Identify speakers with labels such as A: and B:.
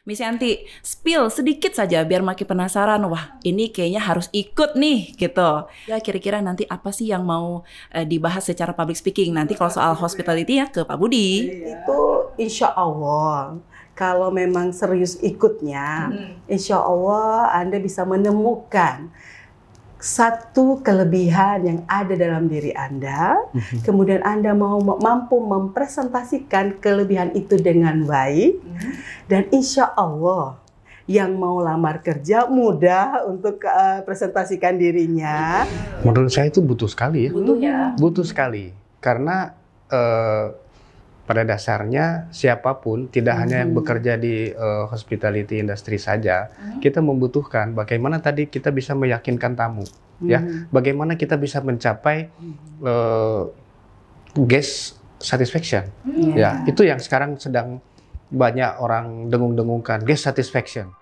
A: Miss Yanti, spill sedikit saja biar makin penasaran. Wah, ini kayaknya harus ikut nih, gitu. Ya, kira-kira nanti apa sih yang mau dibahas secara public speaking? Nanti kalau soal hospitality ya ke Pak Budi.
B: Itu insya Allah, kalau memang serius ikutnya, insya Allah Anda bisa menemukan satu kelebihan yang ada dalam diri Anda, kemudian Anda mampu mempresentasikan kelebihan itu dengan baik, dan insya Allah yang mau lamar kerja mudah untuk presentasikan dirinya.
C: Menurut saya itu butuh sekali ya.
A: Butuh ya.
C: Butuh sekali, karena pada dasarnya siapapun, tidak hanya yang bekerja di hospitality industry saja, kita membutuhkan bagaimana tadi kita bisa meyakinkan tamu, ya, bagaimana kita bisa mencapai guest satisfaction, ya, itu yang sekarang sedang banyak orang dengung-dengungkan, guest satisfaction.